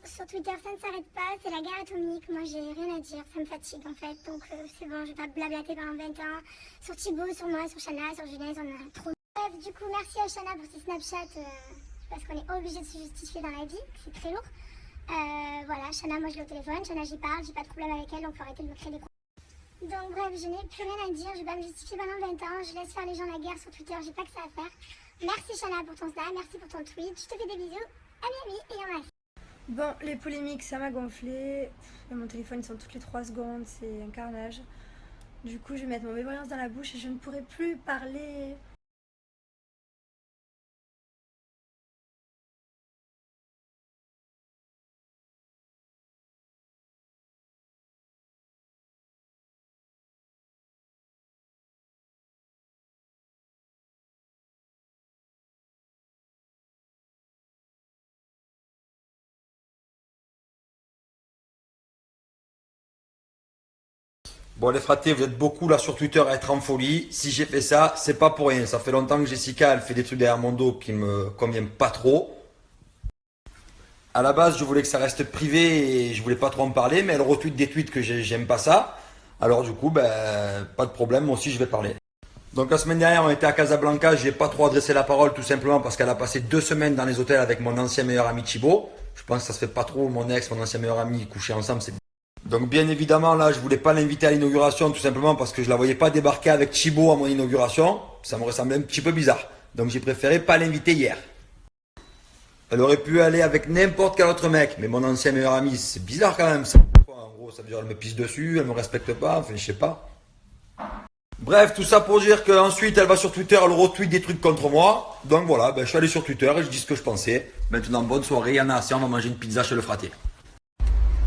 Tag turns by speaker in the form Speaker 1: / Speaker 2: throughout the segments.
Speaker 1: sur Twitter, ça ne s'arrête pas, c'est la guerre atomique. Moi, j'ai rien à dire, ça me fatigue en fait. Donc, c'est bon, je vais pas blablater pendant 20 ans. Sur Thibaut, sur moi, sur Chana, sur Julien, on en a trop. Bref, du coup, merci à Chana pour ses Snapchats, parce qu'on est obligé de se justifier dans la vie, c'est très lourd. Voilà, Chana, moi je l'ai au téléphone, Chana, j'y parle, j'ai pas de problème avec elle, donc faut arrêter de me créer des problèmes. Donc, bref, je n'ai plus rien à dire, je vais pas me justifier pendant 20 ans, je laisse faire les gens la guerre sur Twitter, j'ai pas que ça à faire. Merci Chana pour ton snap, merci pour ton tweet, je te fais des bisous, à Miami et en masse.
Speaker 2: Bon, les polémiques, ça m'a gonflé. Mon téléphone, il sonne toutes les 3 secondes, c'est un carnage. Du coup, je vais mettre mon mémoire dans la bouche et je ne pourrai plus parler.
Speaker 3: Bon les fratés, vous êtes beaucoup là sur Twitter à être en folie. Si j'ai fait ça, c'est pas pour rien. Ça fait longtemps que Jessica, elle fait des trucs derrière mon dos qui me conviennent pas trop. À la base, je voulais que ça reste privé et je voulais pas trop en parler, mais elle retweet des tweets que j'aime pas ça. Alors du coup, ben, pas de problème, moi aussi je vais parler. Donc la semaine dernière, on était à Casablanca, j'ai pas trop adressé la parole tout simplement parce qu'elle a passé 2 semaines dans les hôtels avec mon ancien meilleur ami Thibaut. Je pense que ça se fait pas trop, mon ex, mon ancien meilleur ami, coucher ensemble, c'est... Donc bien évidemment là je voulais pas l'inviter à l'inauguration tout simplement parce que je la voyais pas débarquer avec Thibaut à mon inauguration, ça me ressemblait un petit peu bizarre. Donc j'ai préféré pas l'inviter hier. Elle aurait pu aller avec n'importe quel autre mec, mais mon ancien meilleur ami, c'est bizarre quand même ça. En gros ça veut dire elle me pisse dessus, elle me respecte pas, enfin je sais pas. Bref, tout ça pour dire qu'ensuite elle va sur Twitter, elle retweet des trucs contre moi. Donc voilà, ben, je suis allé sur Twitter et je dis ce que je pensais. Maintenant bonne soirée, il y en a assez, on va manger une pizza chez le fraté.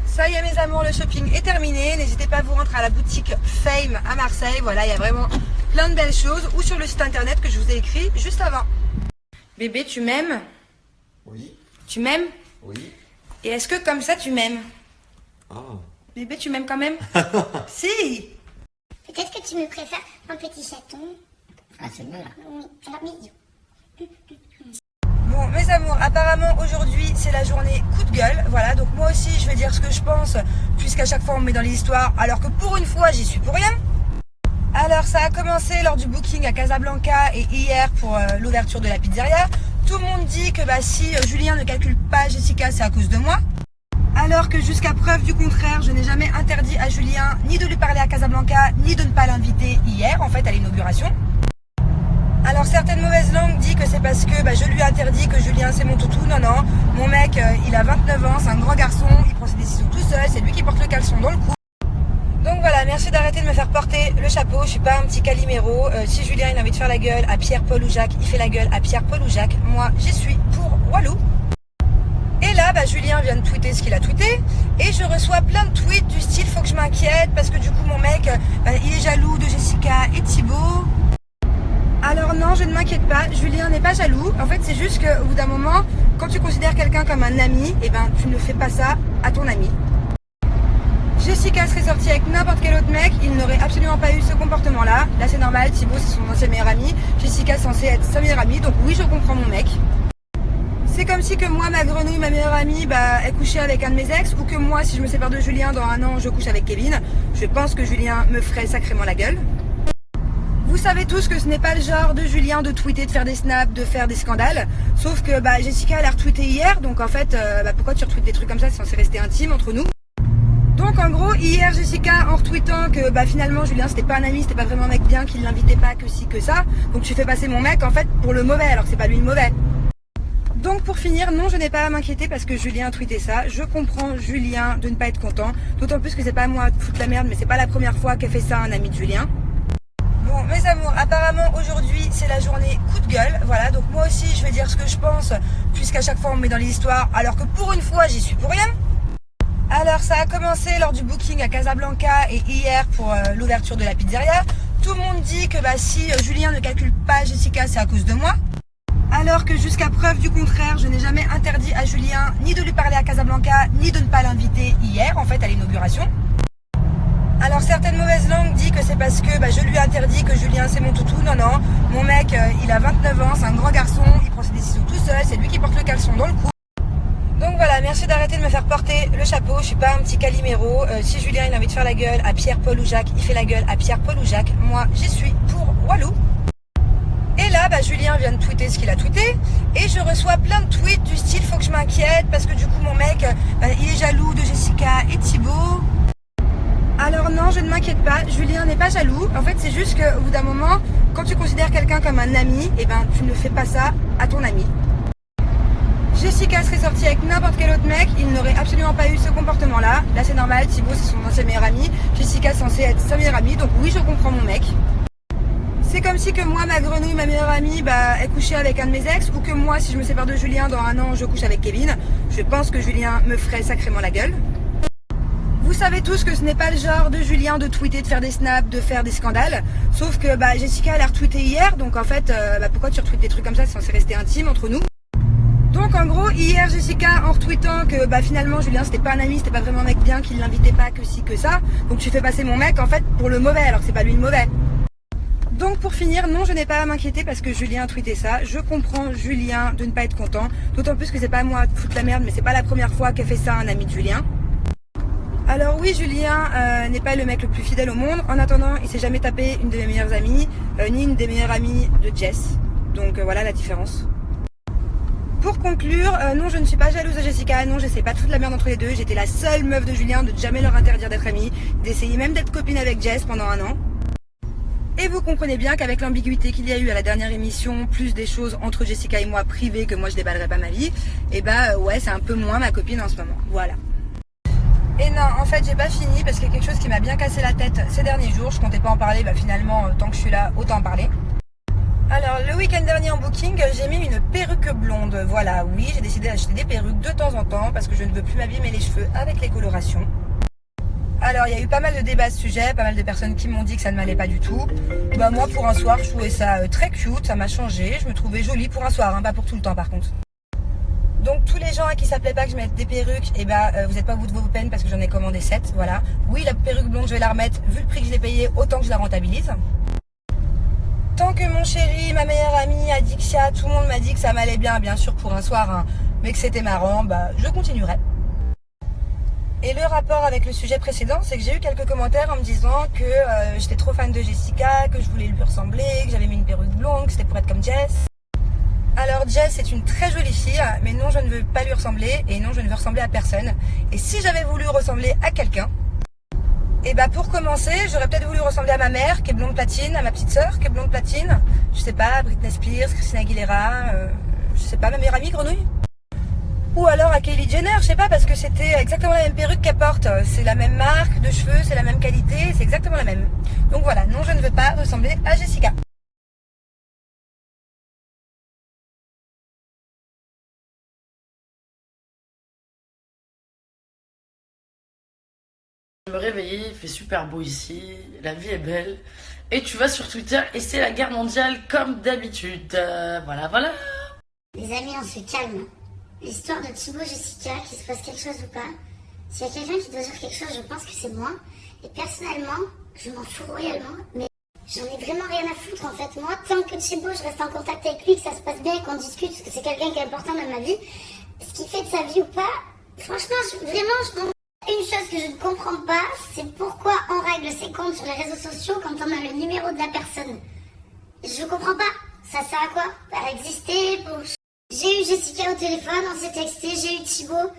Speaker 4: Ça y est mes amours, le shopping est terminé. N'hésitez pas à vous rentrer à la boutique Fame à Marseille. Voilà, il y a vraiment plein de belles choses. Ou sur le site internet que je vous ai écrit juste avant. Bébé, tu m'aimes?
Speaker 3: Oui,
Speaker 4: Tu m'aimes?
Speaker 3: oui.
Speaker 4: Et est-ce que comme ça tu m'aimes?
Speaker 3: Ah.
Speaker 4: Bébé, tu m'aimes quand même? Si.
Speaker 1: Peut-être que tu me préfères un petit chaton.
Speaker 5: Ah, c'est bon là.
Speaker 1: Oui, alors bisous.
Speaker 4: Bon, mes amours, apparemment aujourd'hui c'est la journée coup de gueule. Voilà, donc moi aussi je vais dire ce que je pense, puisqu'à chaque fois on me met dans les histoires, alors que pour une fois j'y suis pour rien. Alors ça a commencé lors du booking à Casablanca et hier pour l'ouverture de la pizzeria. Tout le monde dit que si Julien ne calcule pas Jessica, c'est à cause de moi. Alors que jusqu'à preuve du contraire, je n'ai jamais interdit à Julien ni de lui parler à Casablanca, ni de ne pas l'inviter hier en fait à l'inauguration. Alors certaines mauvaises langues disent que c'est parce que je lui ai interdit que Julien c'est mon toutou. Non, non, mon mec il a 29 ans, c'est un grand garçon, il prend ses décisions tout seul, c'est lui qui porte le caleçon dans le cou. Donc voilà, merci d'arrêter de me faire porter le chapeau, je suis pas un petit Calimero. Si Julien il a envie de faire la gueule à Pierre, Paul ou Jacques, il fait la gueule à Pierre, Paul ou Jacques. Moi j'y suis pour Walou. Et là, Julien vient de tweeter ce qu'il a tweeté et je reçois plein de tweets du style faut que je m'inquiète parce que du coup mon mec il est jaloux de Jessica et Thibaut. Alors non, je ne m'inquiète pas, Julien n'est pas jaloux. En fait, c'est juste qu'au bout d'un moment, quand tu considères quelqu'un comme un ami, tu ne fais pas ça à ton ami. Jessica serait sortie avec n'importe quel autre mec, il n'aurait absolument pas eu ce comportement-là. Là, c'est normal, Thibaut, c'est son ancien meilleur ami. Jessica est censée être sa meilleure amie, donc oui, je comprends mon mec. C'est comme si que moi, ma grenouille, ma meilleure amie, elle couchait avec un de mes ex, ou que moi, si je me sépare de Julien dans 1 an, je couche avec Kevin. Je pense que Julien me ferait sacrément la gueule. Vous savez tous que ce n'est pas le genre de Julien de tweeter, de faire des snaps, de faire des scandales. Sauf que Jessica elle a retweeté hier, donc en fait, pourquoi tu retweets des trucs comme ça? C'est censé rester intime entre nous. Donc en gros, hier Jessica en retweetant que finalement Julien c'était pas un ami, c'était pas vraiment un mec bien, qu'il l'invitait pas, que si, que ça. Donc tu fais passer mon mec en fait pour le mauvais, alors que c'est pas lui le mauvais. Donc pour finir, non je n'ai pas à m'inquiéter parce que Julien a tweeté ça. Je comprends Julien de ne pas être content. D'autant plus que c'est pas moi de foutre la merde, mais c'est pas la première fois qu'elle fait ça à un ami de Julien. Bon mes amours, apparemment aujourd'hui c'est la journée coup de gueule. Voilà, donc moi aussi je vais dire ce que je pense, puisqu'à chaque fois on me met dans les histoires, alors que pour une fois j'y suis pour rien. Alors ça a commencé lors du booking à Casablanca et hier pour l'ouverture de la pizzeria. Tout le monde dit que si Julien ne calcule pas Jessica, c'est à cause de moi. Alors que jusqu'à preuve du contraire, je n'ai jamais interdit à Julien ni de lui parler à Casablanca, ni de ne pas l'inviter hier en fait à l'inauguration. Alors certaines mauvaises langues disent que c'est parce que je lui ai interdit que Julien c'est mon toutou. Non, non, mon mec il a 29 ans, c'est un grand garçon, il prend ses décisions tout seul, c'est lui qui porte le caleçon dans le cou. Donc voilà, merci d'arrêter de me faire porter le chapeau, je suis pas un petit Calimero. Si Julien il a envie de faire la gueule à Pierre, Paul ou Jacques, il fait la gueule à Pierre, Paul ou Jacques. Moi j'y suis pour Walou. Et là, Julien vient de tweeter ce qu'il a tweeté et je reçois plein de tweets du style faut que je m'inquiète parce que du coup mon mec il est jaloux de Jessica et Thibaut. Alors non, je ne m'inquiète pas, Julien n'est pas jaloux. En fait c'est juste qu'au bout d'un moment, quand tu considères quelqu'un comme un ami, tu ne fais pas ça à ton ami. Jessica serait sortie avec n'importe quel autre mec, il n'aurait absolument pas eu ce comportement là. Là c'est normal, Thibaut c'est son ancien meilleur ami, Jessica est censée être sa meilleure amie, donc oui je comprends mon mec. C'est comme si que moi, ma grenouille, ma meilleure amie, est couchée avec un de mes ex, ou que moi, si je me sépare de Julien dans 1 an, je couche avec Kevin. Je pense que Julien me ferait sacrément la gueule. Vous savez tous que ce n'est pas le genre de Julien de tweeter, de faire des snaps, de faire des scandales. Sauf que Jessica, elle a retweeté hier, donc en fait, pourquoi tu retweets des trucs comme ça, c'est censé rester intime entre nous. Donc en gros, hier, Jessica, en retweetant que finalement, Julien, c'était pas un ami, c'était pas vraiment un mec bien, qu'il l'invitait pas, que si, que ça. Donc tu fais passer mon mec, en fait, pour le mauvais, alors que c'est pas lui le mauvais. Donc pour finir, non, je n'ai pas à m'inquiéter parce que Julien a tweeté ça. Je comprends Julien de ne pas être content. D'autant plus que c'est pas à moi de foutre la merde, mais c'est pas la première fois qu'elle fait ça à un ami de Julien. Alors oui, Julien n'est pas le mec le plus fidèle au monde. En attendant, il s'est jamais tapé une de mes meilleures amies, ni une des meilleures amies de Jess. Donc voilà la différence. Pour conclure, non, je ne suis pas jalouse de Jessica. Non, je sais pas toute la merde entre les deux. J'étais la seule meuf de Julien de jamais leur interdire d'être amies, d'essayer même d'être copine avec Jess pendant 1 an. Et vous comprenez bien qu'avec l'ambiguïté qu'il y a eu à la dernière émission, plus des choses entre Jessica et moi privées que moi je déballerai pas ma vie, ouais, c'est un peu moins ma copine en ce moment. Voilà. Et non, en fait, j'ai pas fini parce qu'il y a quelque chose qui m'a bien cassé la tête ces derniers jours. Je comptais pas en parler, finalement, tant que je suis là, autant en parler. Alors, le week-end dernier en booking, j'ai mis une perruque blonde. Voilà, oui, j'ai décidé d'acheter des perruques de temps en temps parce que je ne veux plus m'abîmer les cheveux avec les colorations. Alors il y a eu pas mal de débats à ce sujet, pas mal de personnes qui m'ont dit que ça ne m'allait pas du tout. Moi pour un soir je trouvais ça très cute, ça m'a changé, je me trouvais jolie pour un soir, pas pour tout le temps par contre. Donc tous les gens à qui ça plaît pas que je mette des perruques, vous n'êtes pas au bout de vos peines parce que j'en ai commandé 7, voilà. Oui la perruque blonde je vais la remettre, vu le prix que je l'ai payé, autant que je la rentabilise. Tant que mon chéri, ma meilleure amie, Adixia, tout le monde m'a dit que ça m'allait bien sûr pour un soir, mais que c'était marrant, je continuerai. Et le rapport avec le sujet précédent, c'est que j'ai eu quelques commentaires en me disant que j'étais trop fan de Jessica, que je voulais lui ressembler, que j'avais mis une perruque blonde, que c'était pour être comme Jess. Alors Jess est une très jolie fille, mais non je ne veux pas lui ressembler et non je ne veux ressembler à personne. Et si j'avais voulu ressembler à quelqu'un, pour commencer, j'aurais peut-être voulu ressembler à ma mère qui est blonde platine, à ma petite sœur qui est blonde platine, je sais pas, Britney Spears, Christina Aguilera, je sais pas, ma meilleure amie Grenouille. Ou alors à Kylie Jenner, je sais pas, parce que c'était exactement la même perruque qu'elle porte. C'est la même marque de cheveux, c'est la même qualité, c'est exactement la même. Donc voilà, non, je ne veux pas ressembler à Jessica.
Speaker 5: Je me réveillais, il fait super beau ici, la vie est belle. Et tu vas sur Twitter et c'est la guerre mondiale comme d'habitude. Voilà.
Speaker 1: Les amis, on se calme. L'histoire de Thibaut et Jessica, qu'il se passe quelque chose ou pas, s'il y a quelqu'un qui doit dire quelque chose, je pense que c'est moi. Et personnellement, je m'en fous royalement, mais j'en ai vraiment rien à foutre en fait. Moi, tant que Thibaut, je reste en contact avec lui, que ça se passe bien et qu'on discute, parce que c'est quelqu'un qui est important dans ma vie, ce qu'il fait de sa vie ou pas, franchement, je une chose que je ne comprends pas, c'est pourquoi on règle ses comptes sur les réseaux sociaux quand on a le numéro de la personne. Je comprends pas. Ça sert à quoi? À exister pour... J'ai eu Jessica au téléphone, on s'est texté, j'ai eu Thibaut.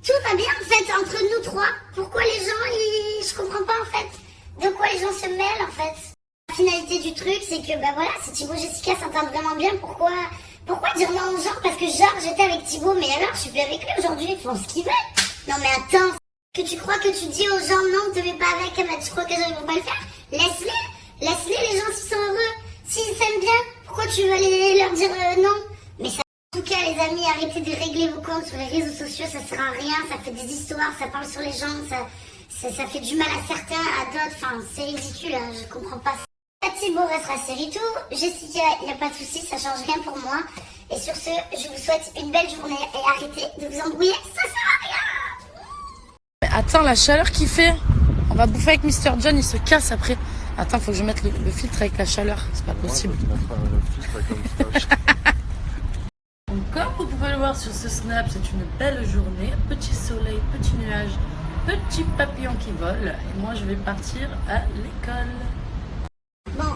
Speaker 1: Tout va bien en fait entre nous trois. Pourquoi les gens, je comprends pas en fait. De quoi les gens se mêlent en fait. La finalité du truc, c'est que si Thibaut et Jessica s'entendent vraiment bien, pourquoi dire non aux gens? Parce que j'étais avec Thibaut, mais alors je suis plus avec lui aujourd'hui, ils font ce qu'ils veulent. Non mais attends, que tu crois que tu dis aux gens non, te mets pas avec, tu crois que les gens ils vont pas le faire? Laisse-les les gens s'ils sont heureux, s'ils s'aiment bien, pourquoi tu veux aller leur dire non? Mais ça, en tout cas les amis, arrêtez de régler vos comptes sur les réseaux sociaux, ça sert à rien, ça fait des histoires, ça parle sur les gens, ça fait du mal à certains, à d'autres, c'est ridicule, je comprends pas. Thibaut restera série tout, Jessica, il n'y a pas de souci, ça change rien pour moi. Et sur ce, je vous souhaite une belle journée et arrêtez de vous embrouiller, ça sert à rien.
Speaker 5: Mais attends, la chaleur qu'il fait. On va bouffer avec Mr. John, il se casse après. Attends, faut que je mette le filtre avec la chaleur. C'est pas possible. comme vous pouvez le voir sur ce snap, c'est une belle journée. Petit soleil, petit nuage, petit papillon qui vole. Et moi, je vais partir à l'école.
Speaker 1: Bon,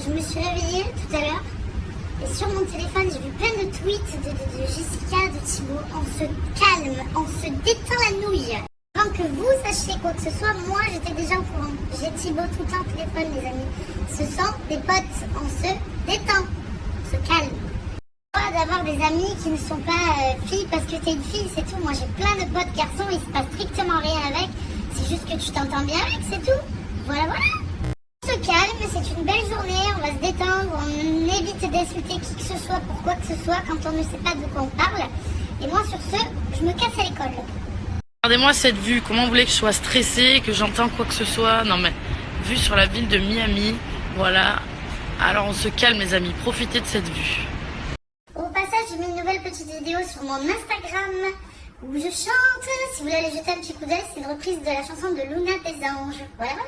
Speaker 1: je me suis réveillée tout à l'heure. Et sur mon téléphone, j'ai vu plein de tweets de Jessica, de Thibaut. On se calme, on se détend la nouille. Avant que vous sachiez quoi que ce soit, moi j'étais déjà au courant. J'ai Thibaut tout le temps au téléphone, les amis. Ce sont des potes, on se détend, on se calme. Pas d'avoir des amis qui ne sont pas filles parce que t'es une fille, c'est tout. Moi j'ai plein de potes garçons, il se passe strictement rien avec. C'est juste que tu t'entends bien avec, c'est tout. Voilà. On se calme, c'est une belle journée, on va se détendre, on évite d'insulter qui que ce soit pour quoi que ce soit quand on ne sait pas de quoi on parle. Et moi sur ce, je me casse à l'école.
Speaker 5: Regardez-moi cette vue, comment vous voulez que je sois stressée, que j'entends quoi que ce soit? Non mais, vue sur la ville de Miami, voilà. Alors on se calme les amis, profitez de cette vue.
Speaker 1: Au passage, j'ai mis une nouvelle petite vidéo sur mon Instagram où je chante. Si vous voulez aller jeter un petit coup d'œil, c'est une reprise de la chanson de Luna des Anges. Voilà.